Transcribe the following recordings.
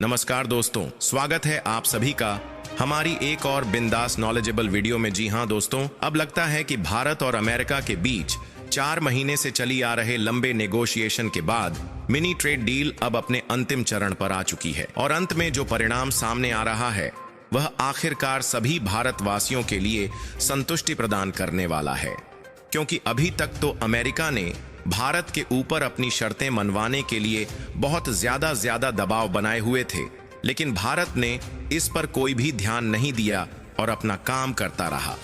नमस्कार दोस्तों, स्वागत है आप सभी का हमारी एक और बिंदास नॉलेजेबल वीडियो में। जी हाँ दोस्तों, अब लगता है कि भारत और अमेरिका के बीच 4 महीने से चली आ रहे लंबे नेगोशिएशन के बाद मिनी ट्रेड डील अब अपने अंतिम चरण पर आ चुकी है। और अंत में जो परिणाम सामने आ रहा है वह आखिरकार सभी भारतवासियों के लिए संतुष्टि प्रदान करने वाला है, क्योंकि अभी तक तो अमेरिका ने भारत के ऊपर अपनी शर्तें मनवाने के लिए बहुत ज्यादा दबाव बनाए हुए थे, लेकिन भारत ने इस पर कोई भी ध्यान नहीं दिया और अपना काम करता रहा।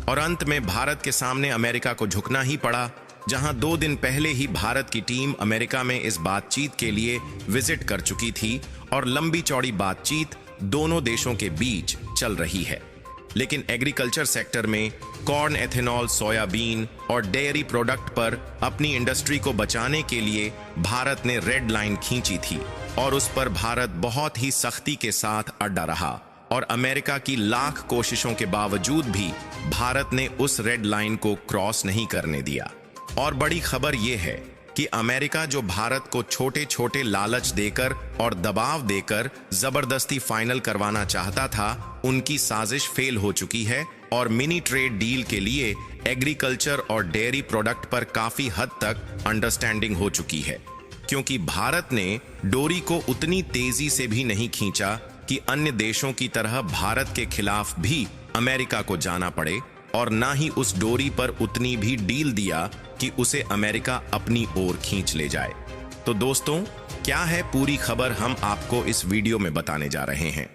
और अंत में भारत के सामने अमेरिका को झुकना ही पड़ा, जहां 2 दिन पहले ही भारत की टीम अमेरिका में इस बातचीत के लिए विजिट कर चुकी थी और लंबी चौड़ी बातचीत दोनों देशों के बीच चल रही है। लेकिन एग्रीकल्चर सेक्टर में कॉर्न, एथेनॉल, सोयाबीन और डेयरी प्रोडक्ट पर अपनी इंडस्ट्री को बचाने के लिए भारत ने रेड लाइन खींची थी और उस पर भारत बहुत ही सख्ती के साथ अड़ा रहा। और अमेरिका की लाख कोशिशों के बावजूद भी भारत ने उस रेड लाइन को क्रॉस नहीं करने दिया। और बड़ी खबर यह है कि अमेरिका जो भारत को छोटे छोटे लालच देकर और दबाव देकर जबरदस्ती फाइनल करवाना चाहता था, उनकी साजिश फेल हो चुकी है और मिनी ट्रेड डील के लिए एग्रीकल्चर और डेयरी प्रोडक्ट पर काफी हद तक अंडरस्टैंडिंग हो चुकी है, क्योंकि भारत ने डोरी को उतनी तेजी से भी नहीं खींचा कि अन्य देशों की तरह भारत के खिलाफ भी अमेरिका को जाना पड़े, और ना ही उस डोरी पर उतनी भी डील दिया कि उसे अमेरिका अपनी ओर खींच ले जाए। तो दोस्तों, क्या है पूरी खबर, हम आपको इस वीडियो में बताने जा रहे हैं।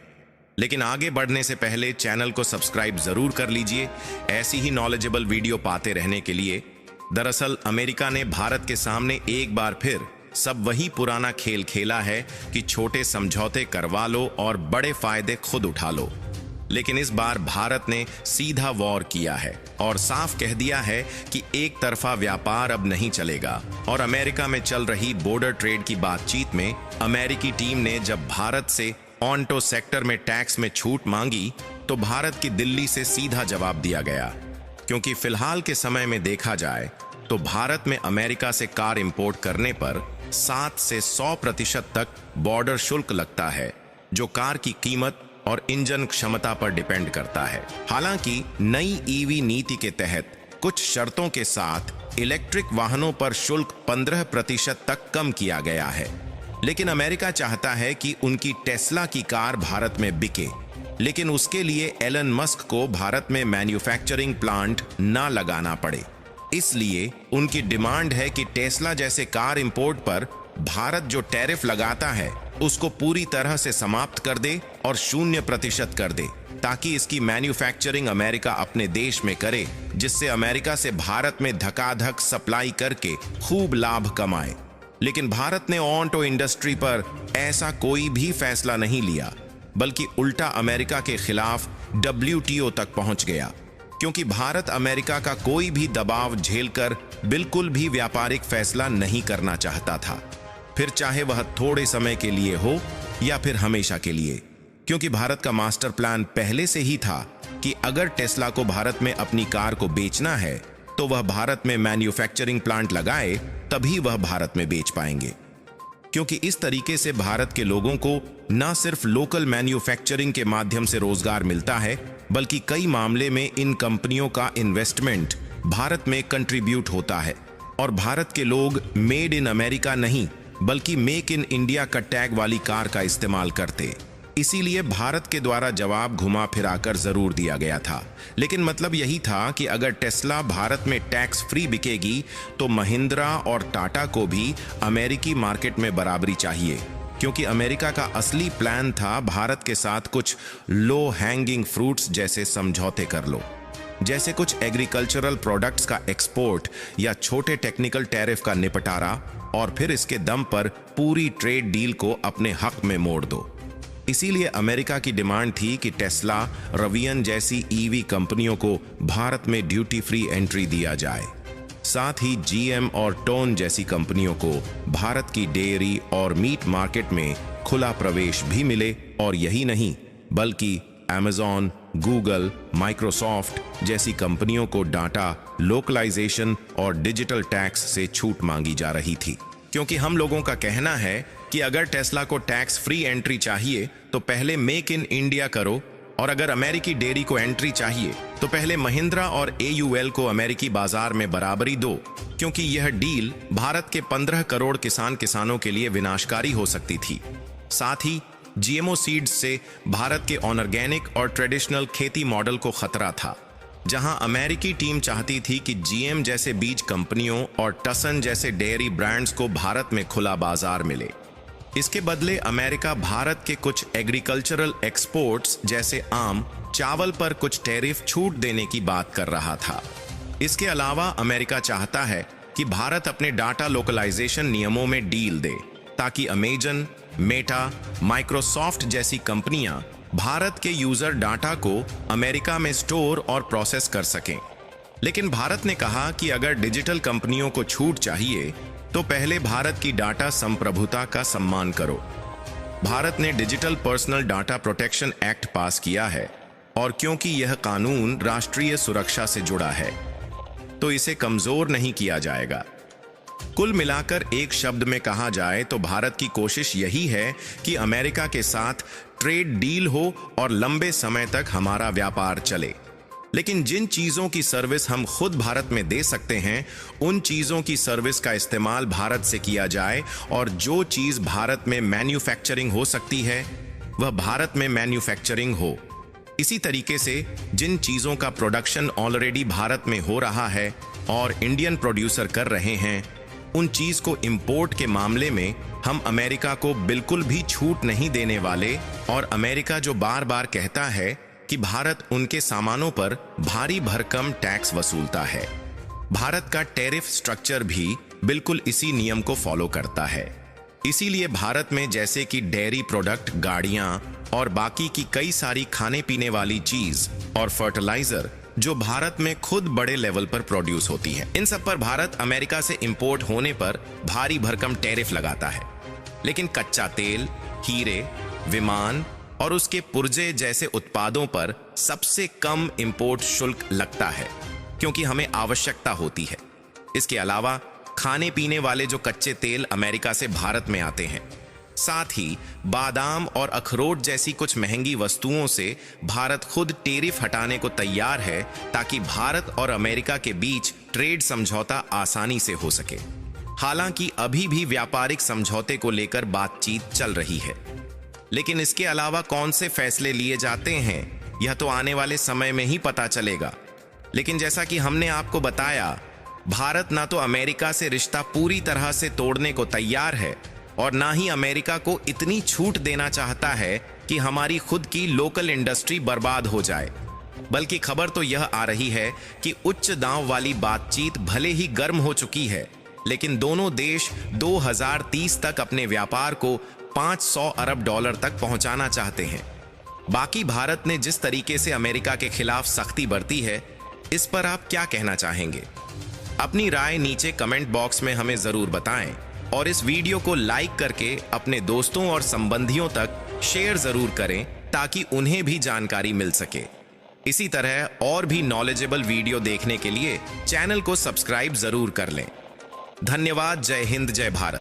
लेकिन आगे बढ़ने से पहले चैनल को सब्सक्राइब जरूर कर लीजिए ऐसी ही नॉलेजेबल वीडियो पाते रहने के लिए। दरअसल अमेरिका ने भारत के सामने एक बार फिर सब वही पुराना खेल खेला है कि छोटे समझौते करवा लो और बड़े फायदे खुद उठा लो। लेकिन इस बार भारत ने सीधा वॉर किया है और साफ कह दिया है कि एक तरफा व्यापार अब नहीं चलेगा। और अमेरिका में चल रही बॉर्डर ट्रेड की बातचीत में अमेरिकी टीम ने जब भारत से ऑटो सेक्टर में टैक्स में छूट मांगी, तो भारत की दिल्ली से सीधा जवाब दिया गया, क्योंकि फिलहाल के समय में देखा जाए तो भारत में अमेरिका से कार इंपोर्ट करने पर 7 से 100% तक बॉर्डर शुल्क लगता है, जो कार की कीमत और इंजन क्षमता पर डिपेंड करता है। हालांकि नई ईवी नीति के तहत कुछ शर्तों के साथ इलेक्ट्रिक वाहनों पर शुल्क 15% तक कम किया गया है। लेकिन अमेरिका चाहता है कि उनकी टेस्ला की कार भारत में बिके, लेकिन उसके लिए एलन मस्क को भारत में मैन्युफैक्चरिंग प्लांट ना लगाना पड़े। इसलिए उनकी डिमांड है कि टेस्ला जैसे कार इंपोर्ट पर भारत जो टैरिफ लगाता है उसको पूरी तरह से समाप्त कर दे और 0% कर दे, ताकि इसकी मैन्युफैक्चरिंग अमेरिका अपने देश में करे, जिससे अमेरिका से भारत में धकाधक सप्लाई करके खूब लाभ कमाए। लेकिन भारत ने ऑटो इंडस्ट्री पर ऐसा कोई भी फैसला नहीं लिया, बल्कि उल्टा अमेरिका के खिलाफ WTO तक पहुंच गया, क्योंकि भारत अमेरिका का कोई भी दबाव झेलकर बिल्कुल भी व्यापारिक फैसला नहीं करना चाहता था, फिर चाहे वह थोड़े समय के लिए हो या फिर हमेशा के लिए। क्योंकि भारत का मास्टर प्लान पहले से ही था कि अगर टेस्ला को भारत में अपनी कार को बेचना है तो वह भारत में मैन्युफैक्चरिंग प्लांट लगाए, तभी वह भारत में बेच पाएंगे। क्योंकि इस तरीके से भारत के लोगों को न सिर्फ लोकल मैन्युफैक्चरिंग के माध्यम से रोजगार मिलता है, बल्कि कई मामले में इन कंपनियों का इन्वेस्टमेंट भारत में कंट्रीब्यूट होता है और भारत के लोग मेड इन अमेरिका नहीं बल्कि मेक इन इंडिया का टैग वाली कार का इस्तेमाल करते। इसीलिए भारत के द्वारा जवाब घुमा फिराकर जरूर दिया गया था, लेकिन मतलब यही था कि अगर टेस्ला भारत में टैक्स फ्री बिकेगी तो महिंद्रा और टाटा को भी अमेरिकी मार्केट में बराबरी चाहिए, क्योंकि अमेरिका का असली प्लान था भारत के साथ कुछ लो हैंगिंग फ्रूट्स जैसे समझौते कर लो, जैसे कुछ एग्रीकल्चरल प्रोडक्ट्स का एक्सपोर्ट या छोटे टेक्निकल टैरिफ का निपटारा, और फिर इसके दम पर पूरी ट्रेड डील को अपने हक में मोड़ दो। इसीलिए अमेरिका की डिमांड थी कि टेस्ला, रवियन जैसी ईवी कंपनियों को भारत में ड्यूटी फ्री एंट्री दिया जाए, साथ ही GM और टोन जैसी कंपनियों को भारत की डेयरी और मीट मार्केट में खुला प्रवेश भी मिले। और यही नहीं, बल्कि Amazon, गूगल, माइक्रोसॉफ्ट जैसी कंपनियों को डाटा लोकलाइजेशन और डिजिटल टैक्स से छूट मांगी जा रही थी, क्योंकि हम लोगों का कहना है कि अगर टेस्ला को टैक्स फ्री एंट्री चाहिए तो पहले मेक इन इंडिया करो, और अगर अमेरिकी डेयरी को एंट्री चाहिए तो पहले महिंद्रा और AUL को अमेरिकी बाजार में बराबरी दो, क्योंकि यह डील भारत के 15 करोड़ किसानों के लिए विनाशकारी हो सकती थी। साथ ही GMO सीड्स से भारत के ऑर्गेनिक और ट्रेडिशनल खेती मॉडल को खतरा था, जहां अमेरिकी टीम चाहती थी कि GM जैसे बीज कंपनियों और टसन जैसे डेयरी ब्रांड्स को भारत में खुला बाजार मिले। इसके बदले अमेरिका भारत के कुछ एग्रीकल्चरल एक्सपोर्ट्स जैसे आम, चावल पर कुछ टैरिफ छूट देने की बात कर रहा था। इसके अलावा अमेरिका चाहता है कि भारत अपने डाटा लोकलाइजेशन नियमों में डील दे, ताकि अमेजन, मेटा, माइक्रोसॉफ्ट जैसी कंपनियां भारत के यूजर डाटा को अमेरिका में स्टोर और प्रोसेस कर सकें। लेकिन भारत ने कहा कि अगर डिजिटल कंपनियों को छूट चाहिए तो पहले भारत की डाटा संप्रभुता का सम्मान करो। भारत ने digital personal data protection act पास किया है, और क्योंकि यह कानून राष्ट्रीय सुरक्षा से जुड़ा है तो इसे कमजोर नहीं किया जाएगा। कुल मिलाकर एक शब्द में कहा जाए तो भारत की कोशिश यही है कि अमेरिका के साथ ट्रेड डील हो और लंबे समय तक हमारा व्यापार चले। लेकिन जिन चीजों की सर्विस हम खुद भारत में दे सकते हैं, उन चीजों की सर्विस का इस्तेमाल भारत से किया जाए, और जो चीज भारत में मैन्युफैक्चरिंग हो सकती है वह भारत में मैन्युफैक्चरिंग हो। इसी तरीके से जिन चीजों का प्रोडक्शन ऑलरेडी भारत में हो रहा है और इंडियन प्रोड्यूसर कर रहे हैं, उन चीज को इंपोर्ट के मामले में हम अमेरिका को बिल्कुल भी छूट नहीं देने वाले। और अमेरिका जो बार बार कहता है कि भारत उनके सामानों पर भारी भरकम टैक्स वसूलता है, भारत का टैरिफ स्ट्रक्चर भी बिल्कुल इसी नियम को फॉलो करता है। इसीलिए भारत में जैसे कि डेयरी प्रोडक्ट, गाड़ियां और बाकी की कई सारी खाने पीने वाली चीज और फर्टिलाइजर जो भारत में खुद बड़े लेवल पर प्रोड्यूस होती है, इन सब पर भारत अमेरिका से इंपोर्ट होने पर भारी भरकम टैरिफ लगाता है। लेकिन कच्चा तेल, हीरे, विमान और उसके पुर्जे जैसे उत्पादों पर सबसे कम इंपोर्ट शुल्क लगता है, क्योंकि हमें आवश्यकता होती है। इसके अलावा खाने पीने वाले जो कच्चे तेल अमेरिका से भारत में आते हैं, साथ ही बादाम और अखरोट जैसी कुछ महंगी वस्तुओं से भारत खुद टैरिफ हटाने को तैयार है, ताकि भारत और अमेरिका के बीच ट्रेड समझौता आसानी से हो सके। हालांकि अभी भी व्यापारिक समझौते को लेकर बातचीत चल रही है, लेकिन इसके अलावा कौन से फैसले लिए जाते हैं यह तो आने वाले समय में ही पता चलेगा। लेकिन जैसा कि हमने आपको बताया, भारत ना तो अमेरिका से रिश्ता पूरी तरह से तोड़ने को तैयार है, और ना ही अमेरिका को इतनी छूट देना चाहता है कि हमारी खुद की लोकल इंडस्ट्री बर्बाद हो जाए। बल्कि खबर तो यह आ रही है कि उच्च दांव वाली बातचीत भले ही गर्म हो चुकी है, लेकिन दोनों देश 2030 तक अपने व्यापार को $500 अरब तक पहुंचाना चाहते हैं। बाकी भारत ने जिस तरीके से अमेरिका के खिलाफ सख्ती बरती है, इस पर आप क्या कहना चाहेंगे? अपनी राय नीचे कमेंट बॉक्स में हमें जरूर बताएं, और इस वीडियो को लाइक करके अपने दोस्तों और संबंधियों तक शेयर जरूर करें, ताकि उन्हें भी जानकारी मिल सके। इसी तरह और भी नॉलेजेबल वीडियो देखने के लिए चैनल को सब्सक्राइब जरूर कर लें। धन्यवाद। जय हिंद, जय भारत।